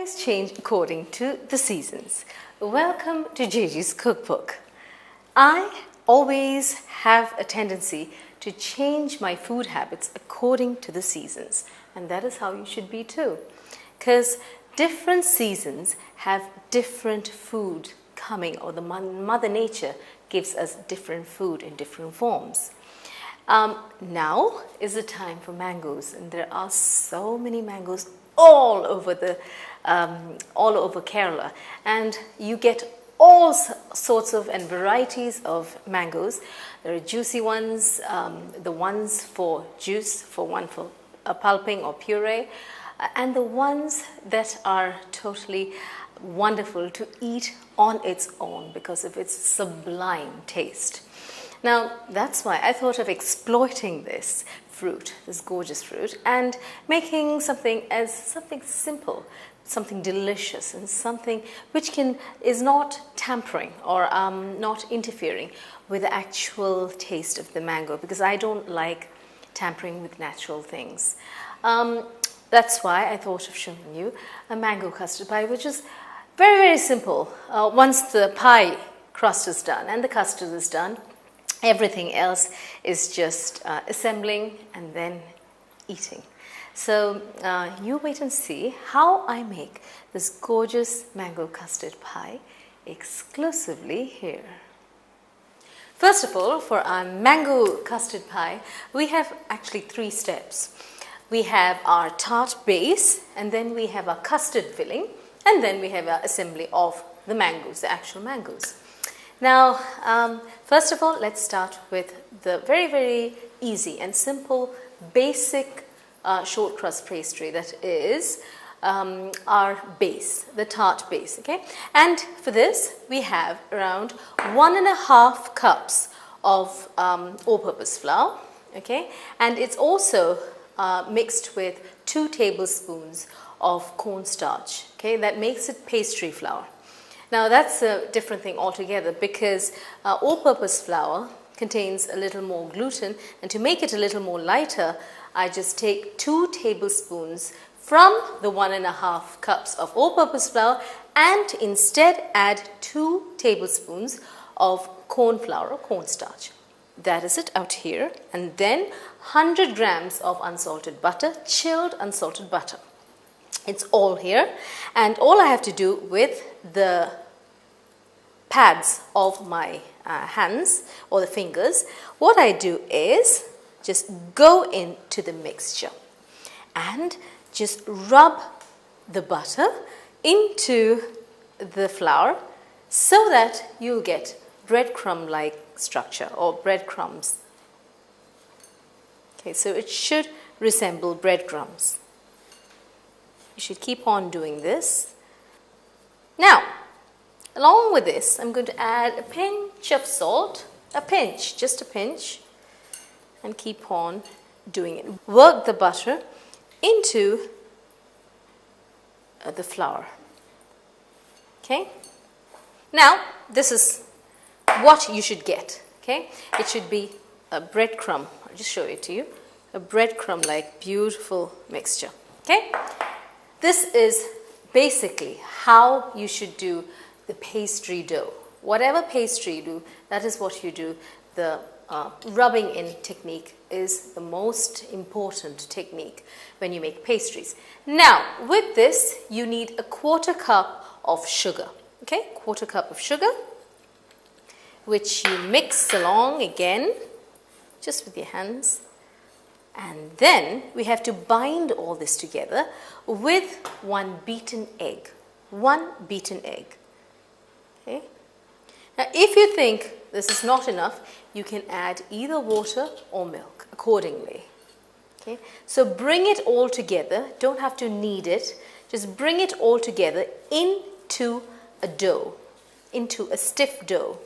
always change according to the seasons. Welcome to Jagee's Cookbook. I always have a tendency to change my food habits according to the seasons, and that is how you should be too, because different seasons have different food coming, or the Mother Nature gives us different food in different forms. Now is the time for mangoes, and there are so many mangoes all over Kerala, and you get all sorts of and varieties of mangoes. There are juicy ones, the ones for juice, one for pulping or puree, and the ones that are totally wonderful to eat on its own because of its sublime taste. Now, that's why I thought of exploiting this fruit, this gorgeous fruit, and making something simple, something delicious, and something which is not tampering or not interfering with the actual taste of the mango, because I don't like tampering with natural things. That's why I thought of showing you a mango custard pie, which is very, very simple. Once the pie crust is done and the custard is done, everything else is just assembling and then eating. So you wait and see how I make this gorgeous mango custard pie exclusively here. First of all, for our mango custard pie, we have actually 3 steps. We have our tart base, and then we have our custard filling, and then we have our assembly of the mangoes, the actual mangoes. Now, first of all, let's start with the very, very easy and simple basic short crust pastry, that is our base, the tart base, okay? And for this, we have around 1.5 cups of all-purpose flour, okay? And it's also mixed with 2 tablespoons of cornstarch, okay? That makes it pastry flour. Now, that's a different thing altogether, because all-purpose flour contains a little more gluten, and to make it a little more lighter, I just take 2 tablespoons from the 1.5 cups of all-purpose flour and instead add 2 tablespoons of corn flour or cornstarch. That is it out here. And then 100 grams of unsalted butter, chilled unsalted butter. It's all here, and all I have to do with the pads of my hands or the fingers, what I do is just go into the mixture and just rub the butter into the flour so that you get breadcrumb-like structure or breadcrumbs. Okay, so it should resemble breadcrumbs. You should keep on doing this. Now, along with this, I'm going to add a pinch of salt, just a pinch, and keep on doing it. Work the butter into the flour. Okay? Now, this is what you should get. Okay? It should be a breadcrumb. I'll just show it to you. A breadcrumb-like beautiful mixture. Okay? This is basically how you should do the pastry dough. Whatever pastry you do, that is what you do. The rubbing in technique is the most important technique when you make pastries. Now, with this, you need a 1/4 cup of sugar. Okay, 1/4 cup of sugar, which you mix along again, just with your hands. And then we have to bind all this together with 1 beaten egg. 1 beaten egg. Okay. Now, if you think this is not enough, you can add either water or milk accordingly. Okay. So bring it all together. Don't have to knead it. Just bring it all together into a dough, into a stiff dough.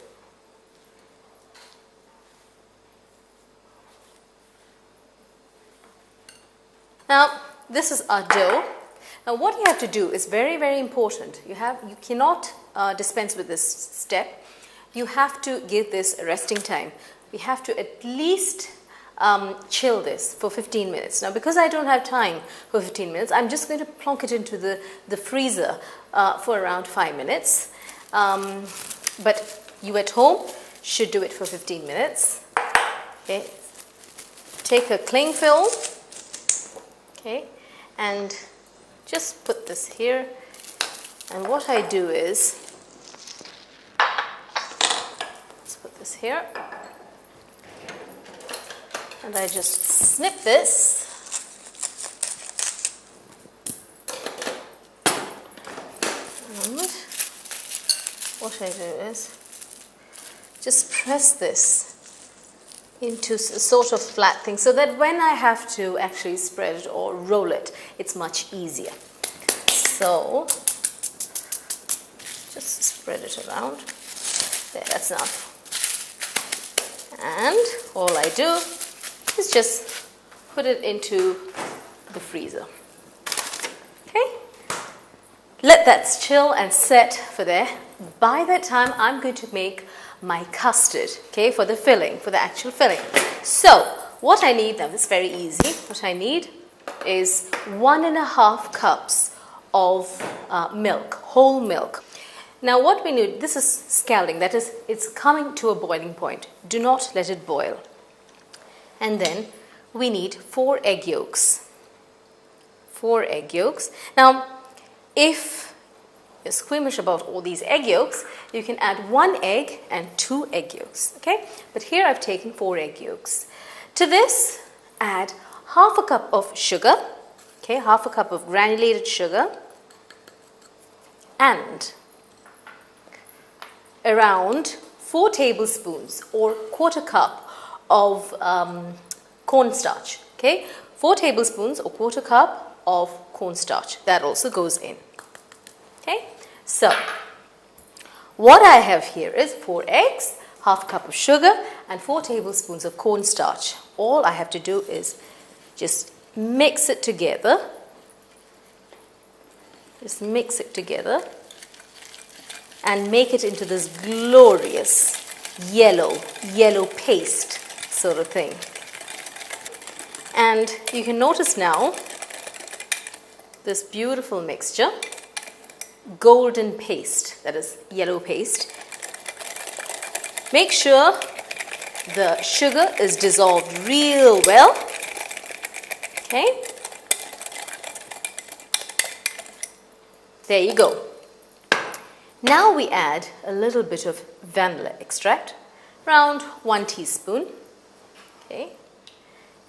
Now, this is our dough. Now, what you have to do is very, very important. You cannot dispense with this step. You have to give this a resting time. We have to at least chill this for 15 minutes. Now, because I don't have time for 15 minutes, I'm just going to plonk it into the freezer for around 5 minutes. But you at home should do it for 15 minutes. Okay. Take a cling film, okay, and just put this here. And what I do is, let's put this here, and I just snip this. And what I do is just press this into a sort of flat thing so that when I have to actually spread it or roll it, it's much easier. So just spread it around. There, that's enough. And all I do is just put it into the freezer. Okay? Let that chill and set for there. By that time, I'm going to make my custard, okay, for the filling, for the actual filling. So, what I need now, this is very easy. What I need is 1.5 cups of milk, whole milk. Now, what we need, this is scalding, that is, it's coming to a boiling point. Do not let it boil. And then we need 4 egg yolks. 4 egg yolks. Now, if you're squeamish about all these egg yolks, you can add 1 egg and 2 egg yolks, okay? But here I've taken 4 egg yolks. To this, add 1/2 cup of sugar, okay, 1/2 cup of granulated sugar, and around 4 tablespoons or 1/4 cup of cornstarch, okay? 4 tablespoons or 1/4 cup of cornstarch, that also goes in. Okay, so what I have here is 4 eggs, 1/2 cup of sugar, and 4 tablespoons of cornstarch. All I have to do is just mix it together. Just mix it together and make it into this glorious yellow paste sort of thing. And you can notice now this beautiful mixture. Golden paste, that is yellow paste. Make sure the sugar is dissolved real well. Okay. There you go. Now we add a little bit of vanilla extract, around 1 teaspoon. Okay.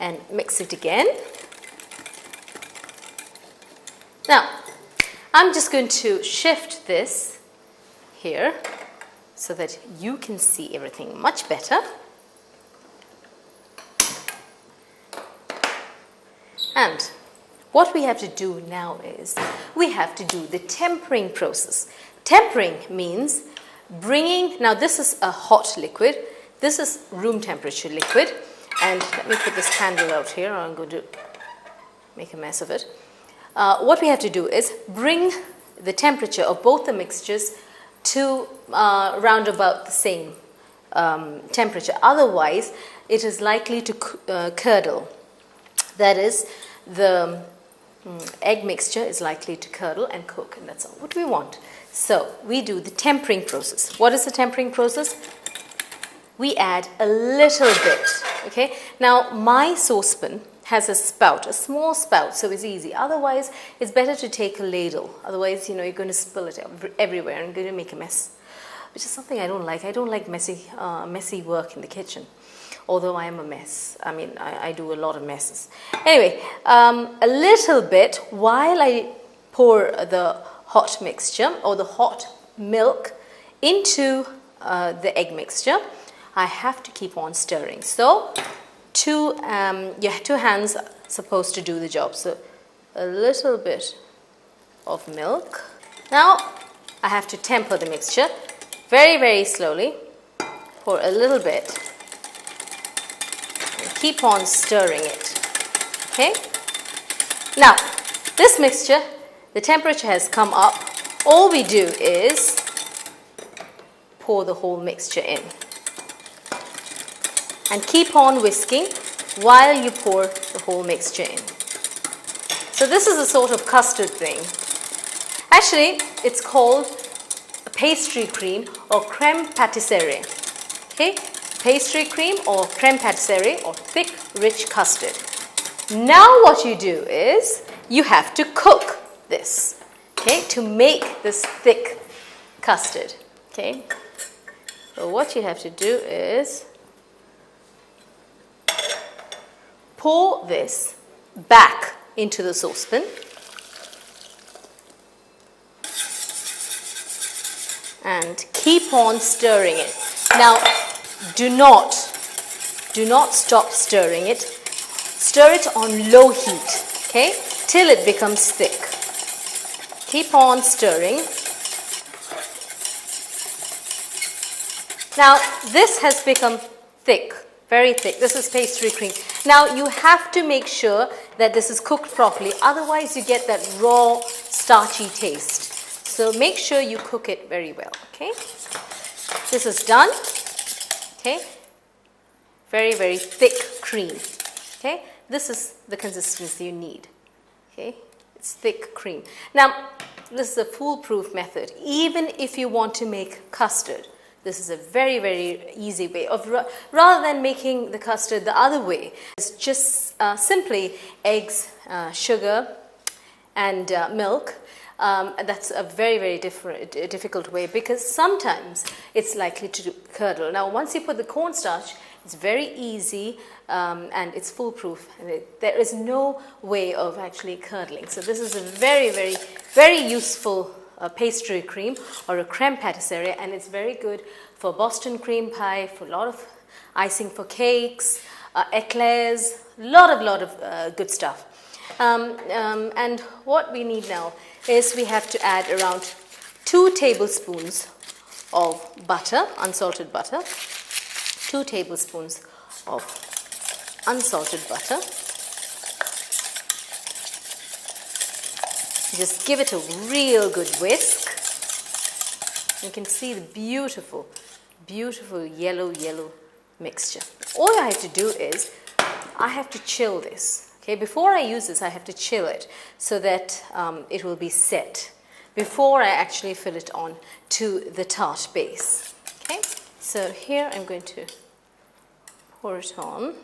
And mix it again. Now, I'm just going to shift this here so that you can see everything much better. And what we have to do now is we have to do the tempering process. Tempering means bringing, now this is a hot liquid, this is room temperature liquid, and let me put this candle out here, I'm going to make a mess of it. What we have to do is bring the temperature of both the mixtures to round about the same temperature. Otherwise, it is likely to curdle. That is, the egg mixture is likely to curdle and cook, and that's all what we want. So, we do the tempering process. What is the tempering process? We add a little bit, okay? Now, my saucepan has a spout, a small spout, so it's easy. Otherwise, it's better to take a ladle. Otherwise, you know, you're going to spill it everywhere and going to make a mess, which is something I don't like. I don't like messy work in the kitchen, although I am a mess. I mean, I do a lot of messes. Anyway, a little bit while I pour the hot mixture or the hot milk into the egg mixture, I have to keep on stirring. So, your 2 hands are supposed to do the job. So, a little bit of milk. Now, I have to temper the mixture very, very slowly. Pour a little bit and keep on stirring it. Okay? Now, this mixture, the temperature has come up. All we do is pour the whole mixture in. And keep on whisking while you pour the whole mixture in. So this is a sort of custard thing. Actually, it's called a pastry cream or crème pâtisserie. Okay, pastry cream or crème pâtisserie or thick, rich custard. Now what you do is you have to cook this, okay, to make this thick custard. Okay, so what you have to do is pour this back into the saucepan and keep on stirring it. Now, do not stop stirring it. Stir it on low heat, okay, till it becomes thick. Keep on stirring. Now, this has become thick, very thick. This is pastry cream. Now, you have to make sure that this is cooked properly. Otherwise, you get that raw, starchy taste. So, make sure you cook it very well, okay? This is done, okay? Very, very thick cream, okay? This is the consistency you need, okay? It's thick cream. Now, this is a foolproof method. Even if you want to make custard, this is a very, very easy way of, rather than making the custard the other way, it's just simply eggs, sugar, and milk. That's a very, very difficult way because sometimes it's likely to curdle. Now, once you put the cornstarch, it's very easy and it's foolproof. There is no way of actually curdling. So this is a very, very, very useful pastry cream or a crème pâtisserie, and it's very good for Boston cream pie, for a lot of icing for cakes, eclairs, lot of good stuff. And what we need now is we have to add around 2 tablespoons of butter, unsalted butter, 2 tablespoons of unsalted butter. Just give it a real good whisk. You can see the beautiful, beautiful yellow mixture. All I have to do is I have to chill this. Okay, before I use this, I have to chill it so that it will be set before I actually fill it on to the tart base. Okay, so here I'm going to pour it on.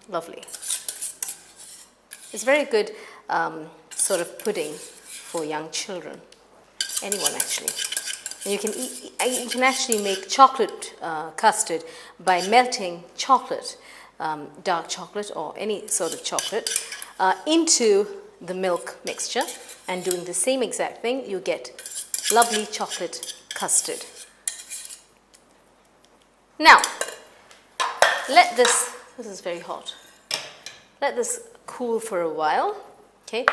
Lovely. It's very good sort of pudding for young children, anyone actually. And you can actually make chocolate custard by melting chocolate, dark chocolate or any sort of chocolate, into the milk mixture and doing the same exact thing. You get lovely chocolate custard. Now, let this is very hot, let this cool for a while. Okay,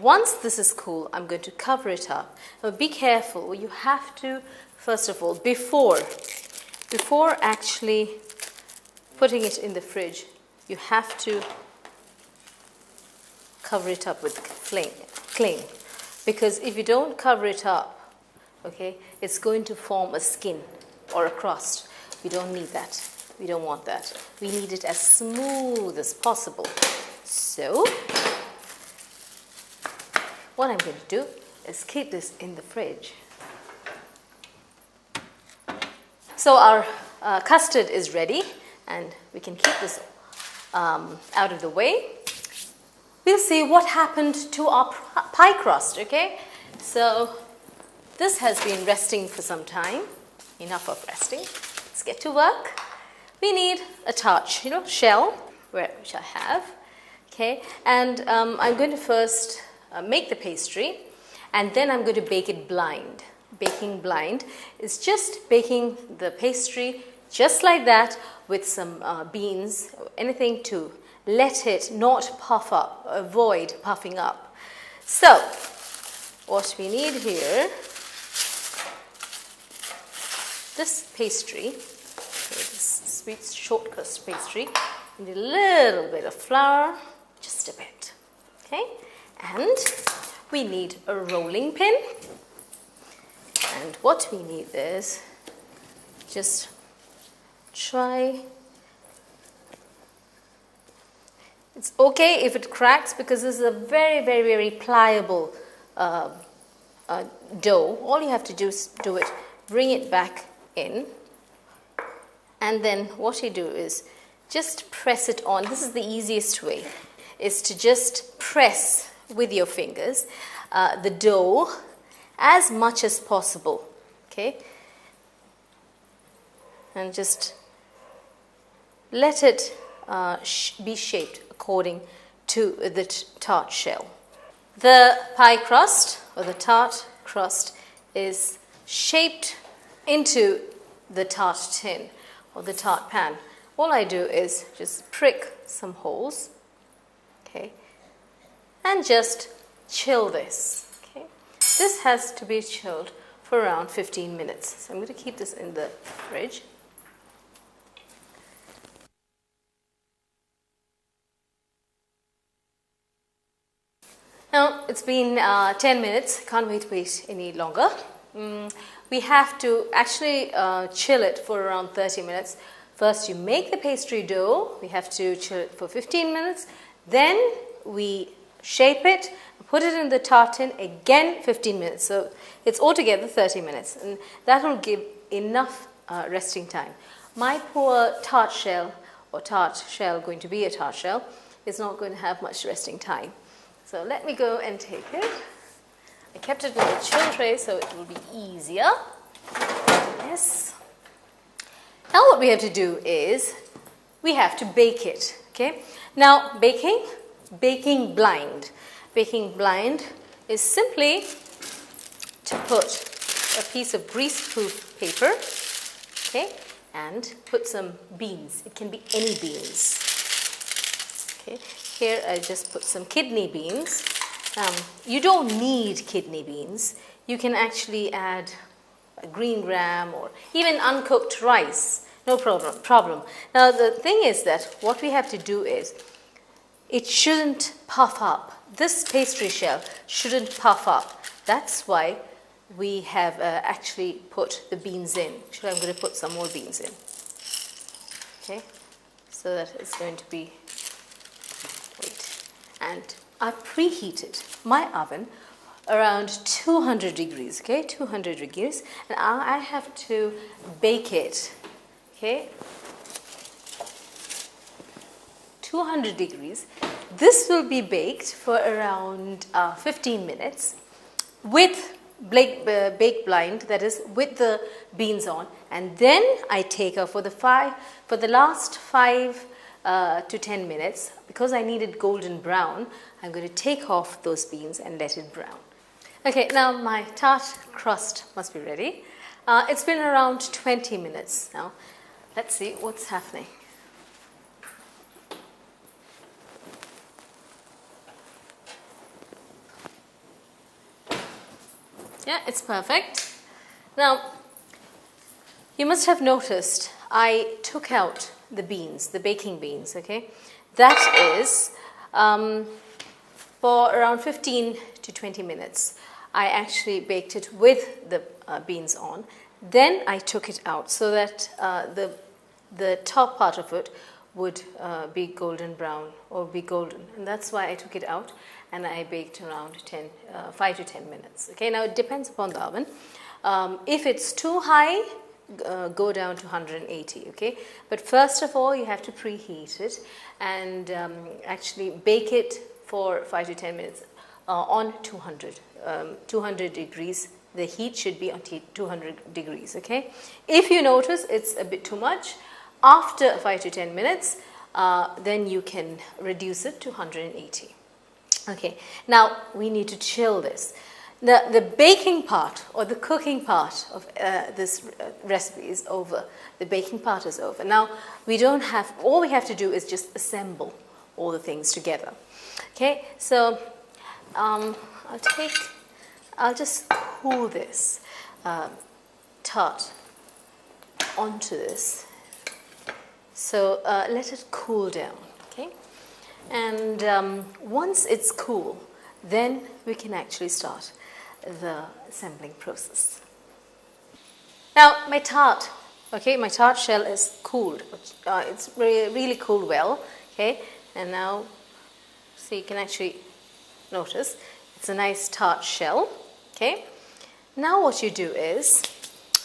once this is cool, I'm going to cover it up. Now be careful. You have to, first of all, before actually putting it in the fridge, you have to cover it up with cling, because if you don't cover it up, okay, it's going to form a skin or a crust. We don't need that. We don't want that. We need it as smooth as possible. So, what I'm going to do is keep this in the fridge. So our custard is ready, and we can keep this out of the way. We'll see what happened to our pie crust, okay? So, this has been resting for some time. Enough of resting. Let's get to work. We need a tart, shell, which I have. Okay, and I'm going to first make the pastry, and then I'm going to bake it blind. Baking blind is just baking the pastry just like that with some beans, anything to let it not puff up, avoid puffing up. So, what we need here, this pastry, this sweet short crust pastry, we need a little bit of flour, just a bit, okay? And we need a rolling pin. And what we need is just try. It's okay if it cracks because this is a very, very, very pliable dough. All you have to do is do it, bring it back in, and then what you do is just press it on. This is the easiest way, is to just press with your fingers the dough as much as possible, okay? And just let it be shaped according to the tart shell. The pie crust or the tart crust is shaped into the tart tin or the tart pan. All I do is just prick some holes, okay, and just chill this, okay. This has to be chilled for around 15 minutes. So I'm going to keep this in the fridge. Now, it's been 10 minutes. Can't wait any longer. We have to actually chill it for around 30 minutes. First, you make the pastry dough. We have to chill it for 15 minutes. Then, we shape it, put it in the tart tin, again 15 minutes. So, it's altogether 30 minutes. And that will give enough resting time. My poor tart shell, or tart shell going to be a tart shell, is not going to have much resting time. So let me go and take it. I kept it in the chill tray so it will be easier. Yes. Now what we have to do is we have to bake it. Okay. Now baking blind. Baking blind is simply to put a piece of grease-proof paper, okay, and put some beans. It can be any beans. Okay. Here I just put some kidney beans. You don't need kidney beans. You can actually add a green gram or even uncooked rice. No problem. Now the thing is that what we have to do is it shouldn't puff up. This pastry shell shouldn't puff up. That's why we have actually put the beans in. Actually, I'm going to put some more beans in. Okay, so that it's going to be. And I preheated my oven around 200 degrees, okay, 200 degrees, and I have to bake it, okay, 200 degrees. This will be baked for around 15 minutes with bake blind, that is with the beans on, and then I take her for the last 5 to 10 minutes. Because I need it golden brown, I'm going to take off those beans and let it brown. Okay, now my tart crust must be ready. It's been around 20 minutes now. Let's see what's happening. Yeah, it's perfect. Now, you must have noticed I took out the beans, the baking beans, okay? That is for around 15 to 20 minutes. I actually baked it with the beans on. Then I took it out so that the top part of it would be golden brown or be golden. And that's why I took it out and I baked around 5 to 10 minutes. Okay, now it depends upon the oven. If it's too high, go down to 180, okay? But first of all, you have to preheat it and actually bake it for 5 to 10 minutes on 200 degrees. The heat should be on 200 degrees, okay? If you notice it's a bit too much, after 5 to 10 minutes, then you can reduce it to 180. Okay, now we need to chill this. The baking part or the cooking part of this recipe is over. The baking part is over. Now, all we have to do is just assemble all the things together. Okay, so I'll just cool this tart onto this. So let it cool down, okay? And once it's cool, then we can actually start the assembling process. Now, my tart Okay, my tart shell is cooled. It's really cooled well. Okay, and now, so you can actually notice it's a nice tart shell. Okay, now what you do is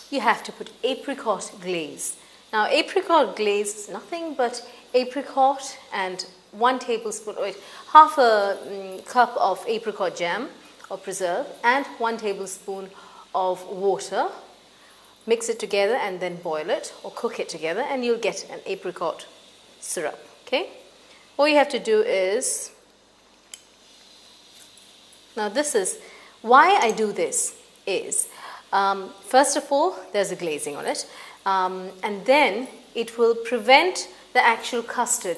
you have to put apricot glaze. Now, apricot glaze is nothing but apricot and 1 tablespoon, or half a cup of apricot jam or preserve and 1 tablespoon of water. Mix it together and then boil it or cook it together, and you'll get an apricot syrup. Okay, all you have to do is, now this is why I do this is, first of all, there's a glazing on it, and then it will prevent the actual custard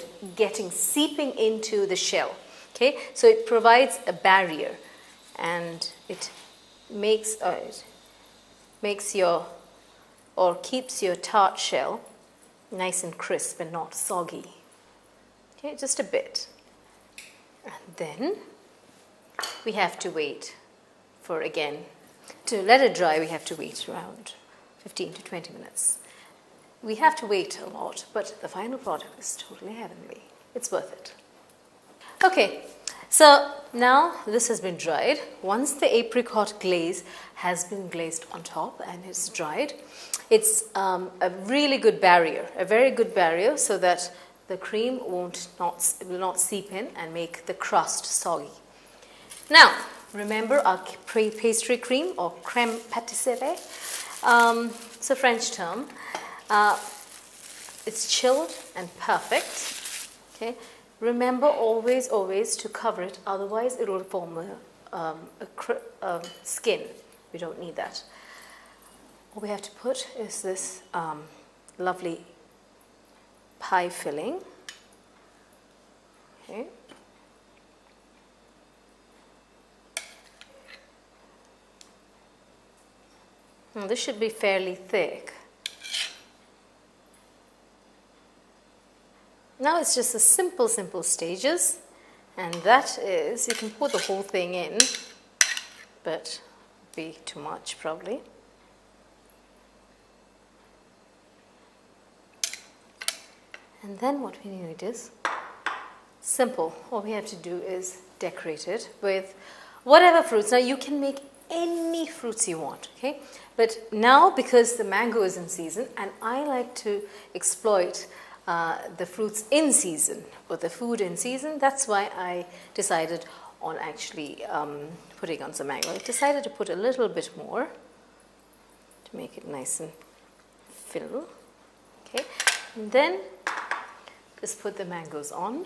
seeping into the shell. Okay, so it provides a barrier, and it makes your, or keeps your tart shell nice and crisp and not soggy. Okay, just a bit. And then we have to wait for, again, to let it dry, we have to wait around 15 to 20 minutes. We have to wait a lot, but the final product is totally heavenly. It's worth it. Okay, so now this has been dried. Once the apricot glaze has been glazed on top and it's dried, it's a really good barrier, a very good barrier, so that the cream will not seep in and make the crust soggy. Now, remember our pastry cream, or crème pâtissière. It's a French term. It's chilled and perfect. Okay. Remember always to cover it, otherwise it will form a skin. We don't need that. All we have to put is this lovely pie filling. Okay. Now this should be fairly thick. Now it's just a simple stages, and that is, you can pour the whole thing in, but it'd be too much probably. And then what we need is simple. All we have to do is decorate it with whatever fruits. Now you can make any fruits you want, okay? But now, because the mango is in season, and I like to exploit the fruits in season, or the food in season, that's why I decided on actually putting on some mango. I decided to put a little bit more to make it nice and fill. Okay, and then just put the mangoes on.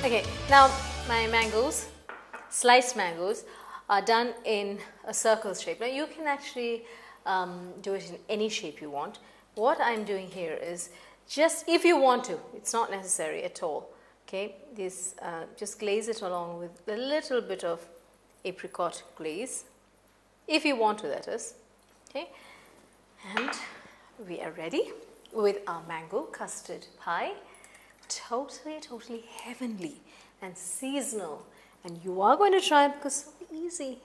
Okay, now my mangoes, sliced mangoes, are done in a circle shape. Now you can actually do it in any shape you want. What I'm doing here is just if you want to, it's not necessary at all. Okay, this just glaze it along with a little bit of apricot glaze, if you want to, that is. Okay, and we are ready with our mango custard pie. Totally heavenly and seasonal, and you are going to try it because it's so easy.